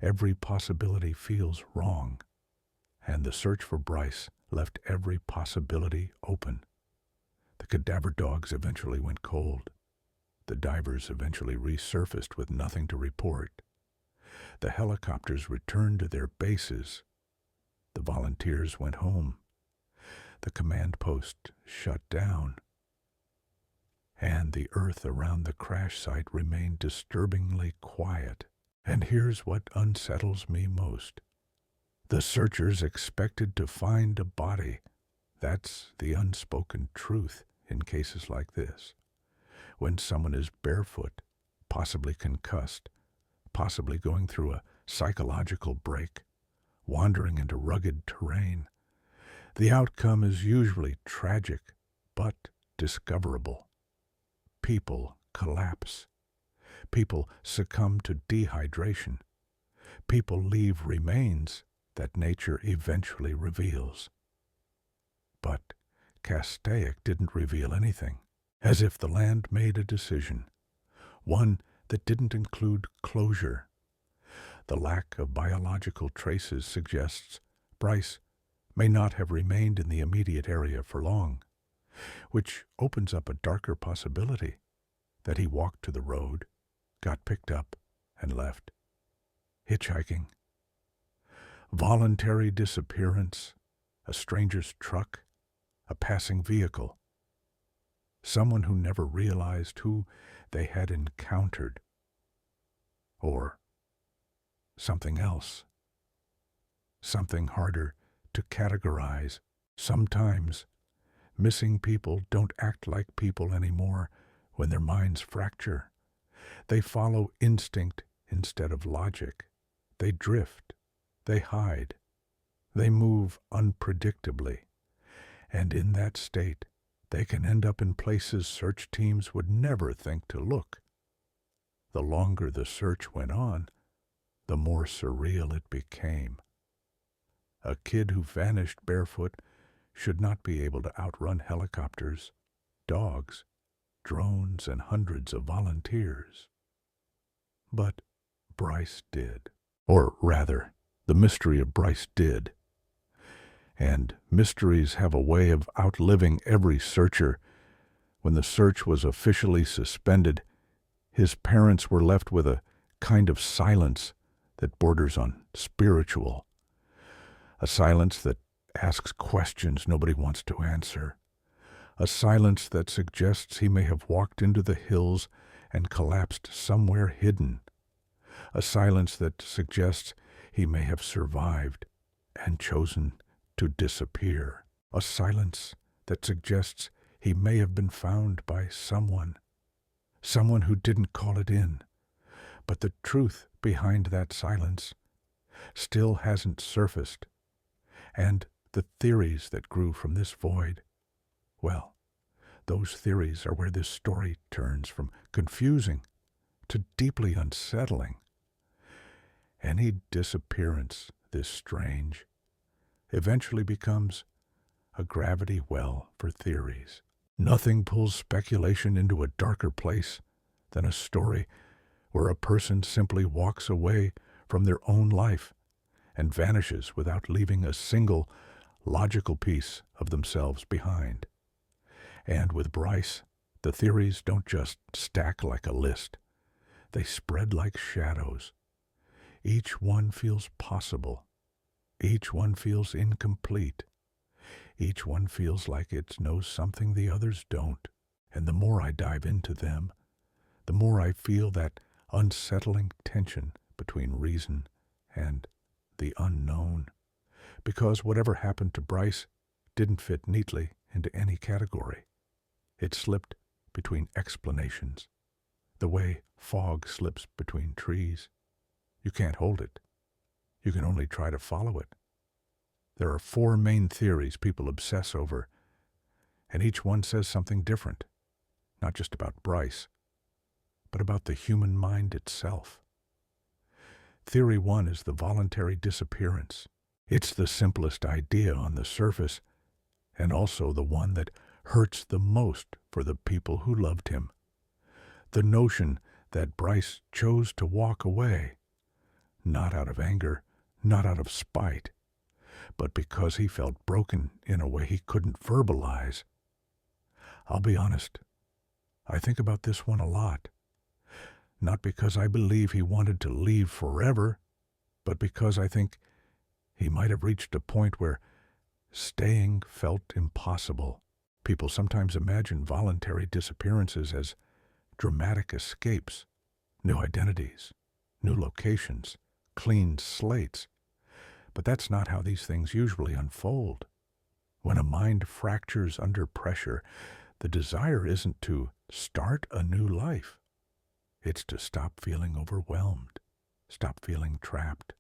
Every possibility feels wrong. And the search for Bryce left every possibility open. The cadaver dogs eventually went cold. The divers eventually resurfaced with nothing to report. The helicopters returned to their bases. The volunteers went home. The command post shut down. And the earth around the crash site remained disturbingly quiet. And here's what unsettles me most. The searchers expected to find a body. That's the unspoken truth in cases like this. When someone is barefoot, possibly concussed, possibly going through a psychological break, wandering into rugged terrain, the outcome is usually tragic, but discoverable. People collapse. People succumb to dehydration. People leave remains that nature eventually reveals. But Castaic didn't reveal anything, as if the land made a decision, one that didn't include closure. The lack of biological traces suggests Bryce may not have remained in the immediate area for long, which opens up a darker possibility that he walked to the road, got picked up, and left. Hitchhiking. Voluntary disappearance, a stranger's truck, a passing vehicle. Someone who never realized who they had encountered. Or something else. Something harder to categorize. Sometimes missing people don't act like people anymore when their minds fracture. They follow instinct instead of logic. They drift. They hide. They move unpredictably. And in that state, they can end up in places search teams would never think to look. The longer the search went on, the more surreal it became. A kid who vanished barefoot should not be able to outrun helicopters, dogs, drones, and hundreds of volunteers. But Bryce did. Or rather, the mystery of Bryce did. And mysteries have a way of outliving every searcher. When the search was officially suspended, his parents were left with a kind of silence that borders on spiritual. A silence that asks questions nobody wants to answer. A silence that suggests he may have walked into the hills and collapsed somewhere hidden. A silence that suggests he may have survived and chosen to disappear. A silence that suggests he may have been found by someone who didn't call it in. But the truth behind that silence still hasn't surfaced. And the theories that grew from this void, well, those theories are where this story turns from confusing to deeply unsettling. Any disappearance this strange eventually becomes a gravity well for theories. Nothing pulls speculation into a darker place than a story where a person simply walks away from their own life and vanishes without leaving a single logical piece of themselves behind. And with Bryce, the theories don't just stack like a list. They spread like shadows. Each one feels possible. Each one feels incomplete. Each one feels like it knows something the others don't. And the more I dive into them, the more I feel that unsettling tension between reason and the unknown. Because whatever happened to Bryce didn't fit neatly into any category. It slipped between explanations, the way fog slips between trees. You can't hold it. You can only try to follow it. There are 4 main theories people obsess over, and each one says something different, not just about Bryce, but about the human mind itself. Theory 1 is the voluntary disappearance. It's the simplest idea on the surface, and also the one that hurts the most for the people who loved him. The notion that Bryce chose to walk away, not out of anger, not out of spite, but because he felt broken in a way he couldn't verbalize. I'll be honest, I think about this one a lot. Not because I believe he wanted to leave forever, but because I think He might have reached a point where staying felt impossible. People sometimes imagine voluntary disappearances as dramatic escapes, new identities, new locations, clean slates. But that's not how these things usually unfold. When a mind fractures under pressure, the desire isn't to start a new life. It's to stop feeling overwhelmed, stop feeling trapped,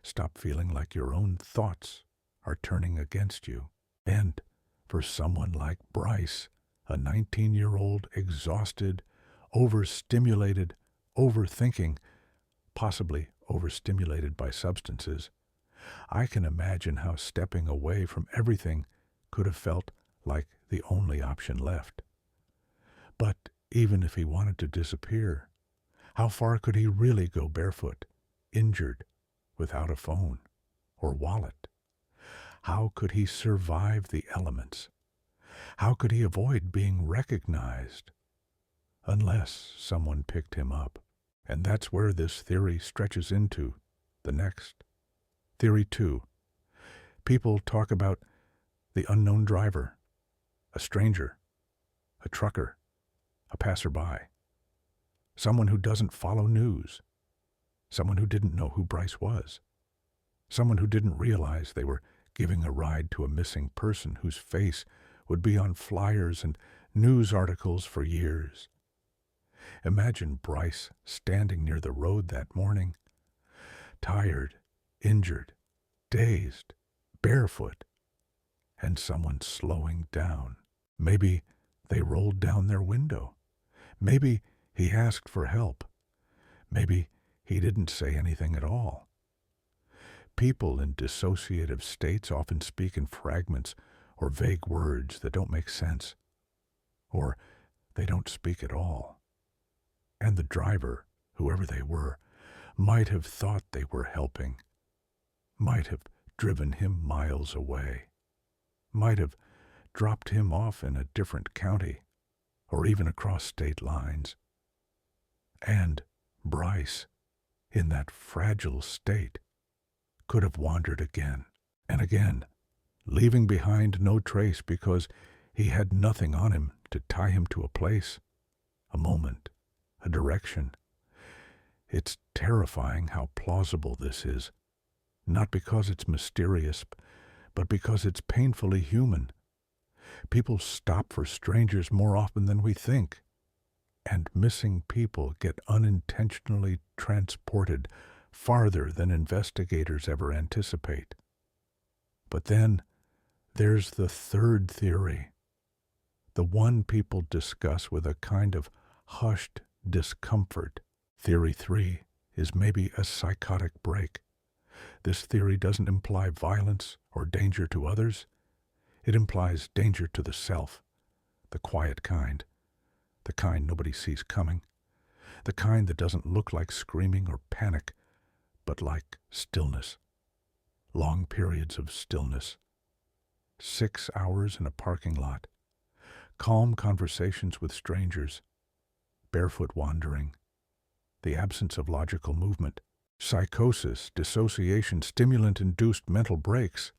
stop feeling like your own thoughts are turning against you. And for someone like Bryce, a 19-year-old, exhausted, overstimulated, overthinking, possibly overstimulated by substances, I can imagine how stepping away from everything could have felt like the only option left. But even if he wanted to disappear, how far could he really go barefoot, injured, without a phone or wallet? How could he survive the elements? How could he avoid being recognized? Unless someone picked him up. And that's where this theory stretches into the next. Theory 2. People talk about the unknown driver, a stranger, a trucker, a passerby, someone who doesn't follow news, someone who didn't know who Bryce was, someone who didn't realize they were giving a ride to a missing person whose face would be on flyers and news articles for years. Imagine Bryce standing near the road that morning, tired, injured, dazed, barefoot, and someone slowing down. Maybe they rolled down their window. Maybe he asked for help. Maybe he didn't say anything at all. People in dissociative states often speak in fragments or vague words that don't make sense, or they don't speak at all. And the driver, whoever they were, might have thought they were helping, might have driven him miles away, might have dropped him off in a different county, or even across state lines. And Bryce, in that fragile state, could have wandered again and again, leaving behind no trace because he had nothing on him to tie him to a place, a moment, a direction. It's terrifying how plausible this is, not because it's mysterious, but because it's painfully human. People stop for strangers more often than we think, and missing people get unintentionally transported farther than investigators ever anticipate. But then there's the third theory, the one people discuss with a kind of hushed discomfort. Theory 3 is maybe a psychotic break. This theory doesn't imply violence or danger to others. It implies danger to the self, the quiet kind, the kind nobody sees coming, the kind that doesn't look like screaming or panic, but like stillness, long periods of stillness, 6 hours in a parking lot, calm conversations with strangers, barefoot wandering, the absence of logical movement, psychosis, dissociation, stimulant-induced mental breaks.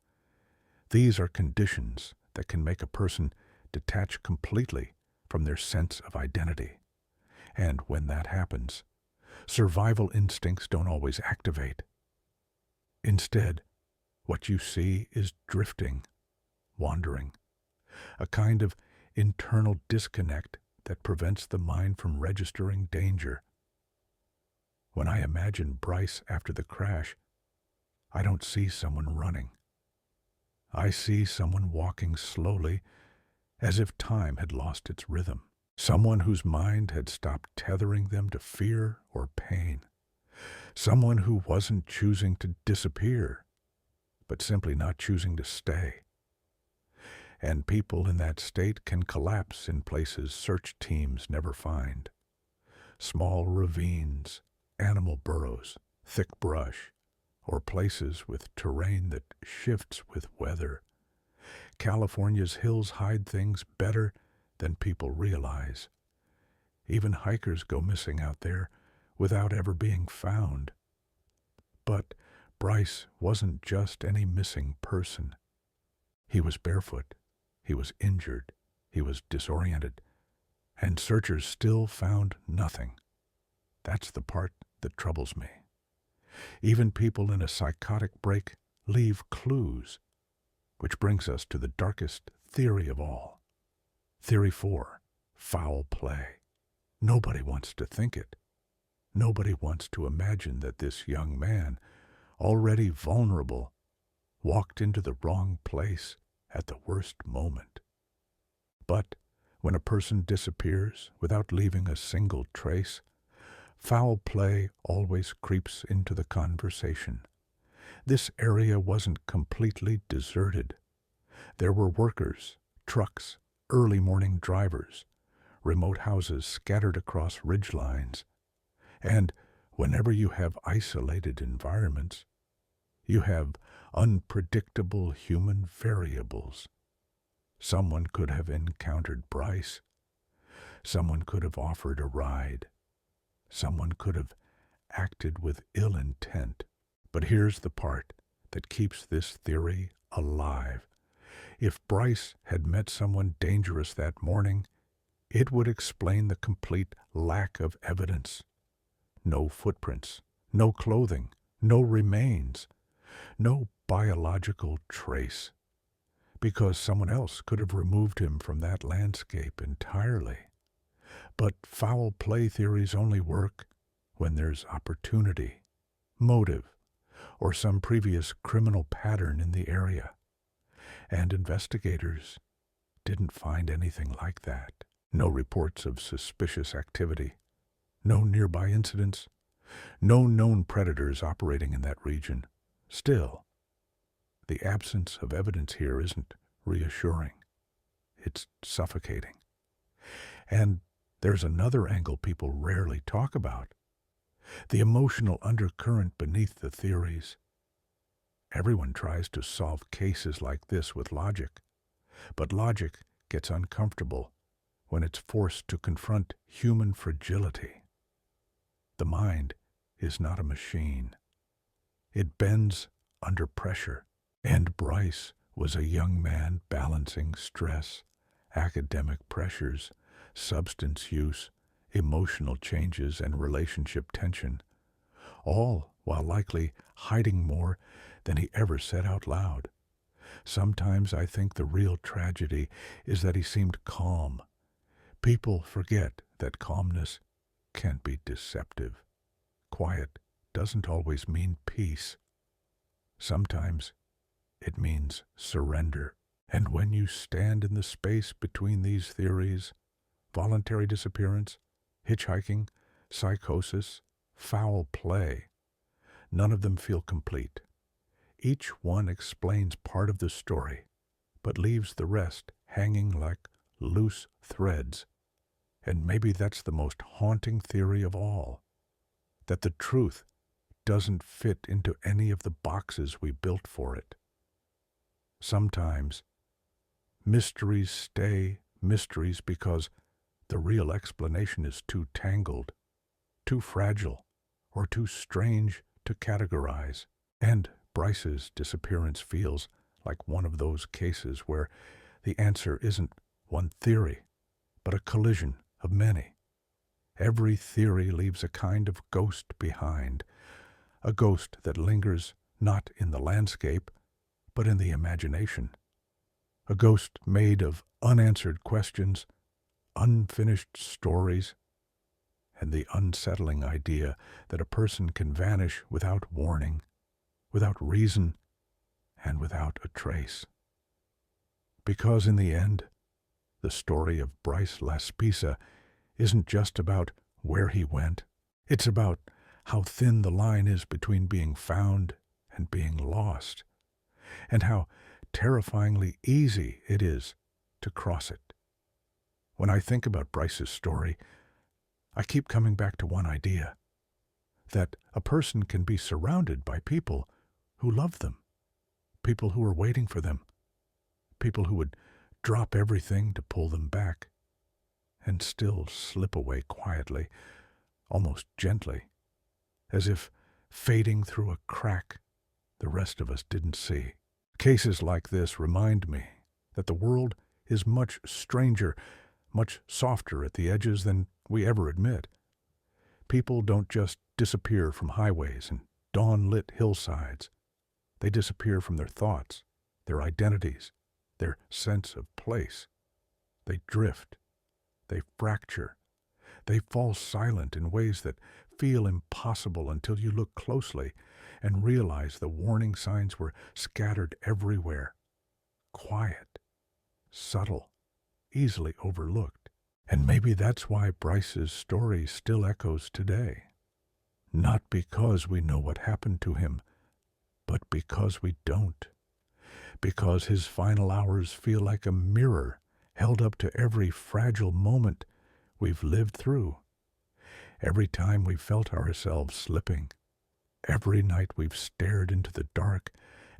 These are conditions that can make a person detach completely from their sense of identity. And when that happens, survival instincts don't always activate. Instead, what you see is drifting, wandering, a kind of internal disconnect that prevents the mind from registering danger. When I imagine Bryce after the crash, I don't see someone running. I see someone walking slowly, as if time had lost its rhythm. Someone whose mind had stopped tethering them to fear or pain. Someone who wasn't choosing to disappear, but simply not choosing to stay. And people in that state can collapse in places search teams never find. Small ravines, animal burrows, thick brush, or places with terrain that shifts with weather. California's hills hide things better than people realize. Even hikers go missing out there without ever being found. But Bryce wasn't just any missing person. He was barefoot, he was injured, he was disoriented, and searchers still found nothing. That's the part that troubles me. Even people in a psychotic break leave clues, which brings us to the darkest theory of all. Theory 4, foul play. Nobody wants to think it. Nobody wants to imagine that this young man, already vulnerable, walked into the wrong place at the worst moment. But when a person disappears without leaving a single trace, foul play always creeps into the conversation. This area wasn't completely deserted. There were workers, trucks, early morning drivers, remote houses scattered across ridgelines. And whenever you have isolated environments, you have unpredictable human variables. Someone could have encountered Bryce. Someone could have offered a ride. Someone could have acted with ill intent. But here's the part that keeps this theory alive. If Bryce had met someone dangerous that morning, it would explain the complete lack of evidence. No footprints, no clothing, no remains, no biological trace, because someone else could have removed him from that landscape entirely. But foul play theories only work when there's opportunity, motive, or some previous criminal pattern in the area. And investigators didn't find anything like that. No reports of suspicious activity, no nearby incidents, no known predators operating in that region. Still, the absence of evidence here isn't reassuring. It's suffocating. And there's another angle people rarely talk about: the emotional undercurrent beneath the theories. Everyone tries to solve cases like this with logic, but logic gets uncomfortable when it's forced to confront human fragility. The mind is not a machine. It bends under pressure, and Bryce was a young man balancing stress, academic pressures, substance use, emotional changes, and relationship tension, all while likely hiding more than he ever said out loud. Sometimes I think the real tragedy is that he seemed calm. People forget that calmness can be deceptive. Quiet doesn't always mean peace. Sometimes it means surrender. And when you stand in the space between these theories, voluntary disappearance, hitchhiking, psychosis, foul play, none of them feel complete. Each one explains part of the story, but leaves the rest hanging like loose threads. And maybe that's the most haunting theory of all, that the truth doesn't fit into any of the boxes we built for it. Sometimes mysteries stay mysteries because the real explanation is too tangled, too fragile, or too strange to categorize. And Bryce's disappearance feels like one of those cases where the answer isn't one theory, but a collision of many. Every theory leaves a kind of ghost behind, a ghost that lingers not in the landscape, but in the imagination. A ghost made of unanswered questions, unfinished stories, and the unsettling idea that a person can vanish without warning, without reason, and without a trace. Because in the end, the story of Bryce Laspisa isn't just about where he went. It's about how thin the line is between being found and being lost, and how terrifyingly easy it is to cross it. When I think about Bryce's story, I keep coming back to one idea: that a person can be surrounded by people who love them, people who are waiting for them, people who would drop everything to pull them back, and still slip away quietly, almost gently, as if fading through a crack the rest of us didn't see. Cases like this remind me that the world is much stranger, much softer at the edges than we ever admit. People don't just disappear from highways and dawn-lit hillsides. They disappear from their thoughts, their identities, their sense of place. They drift. They fracture. They fall silent in ways that feel impossible until you look closely and realize the warning signs were scattered everywhere. Quiet, subtle, easily overlooked. And maybe that's why Bryce's story still echoes today. Not because we know what happened to him, but because we don't. Because his final hours feel like a mirror held up to every fragile moment we've lived through. Every time we felt ourselves slipping. Every night we've stared into the dark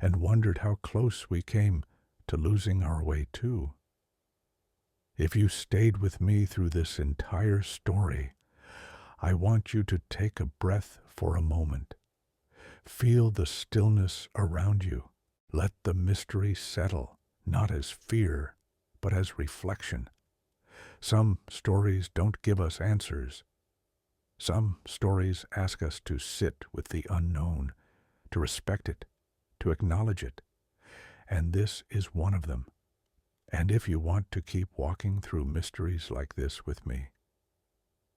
and wondered how close we came to losing our way too. If you stayed with me through this entire story, I want you to take a breath for a moment. Feel the stillness around you. Let the mystery settle, not as fear, but as reflection. Some stories don't give us answers. Some stories ask us to sit with the unknown, to respect it, to acknowledge it. And this is one of them. And if you want to keep walking through mysteries like this with me,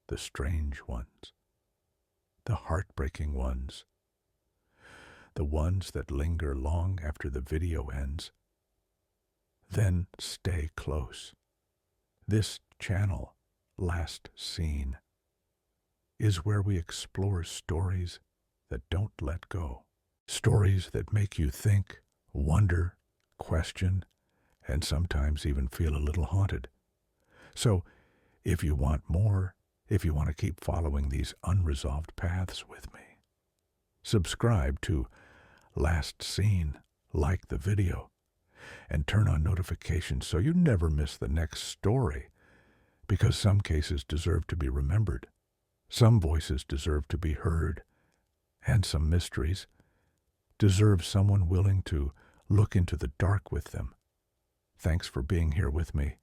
the strange ones, the heartbreaking ones, the ones that linger long after the video ends, then stay close. This channel, Last Seen, is where we explore stories that don't let go. Stories that make you think, wonder, question, and sometimes even feel a little haunted. So, if you want more, if you want to keep following these unresolved paths with me, subscribe to Last Seen, like the video, and turn on notifications so you never miss the next story, because some cases deserve to be remembered, some voices deserve to be heard, and some mysteries deserve someone willing to look into the dark with them. Thanks for being here with me.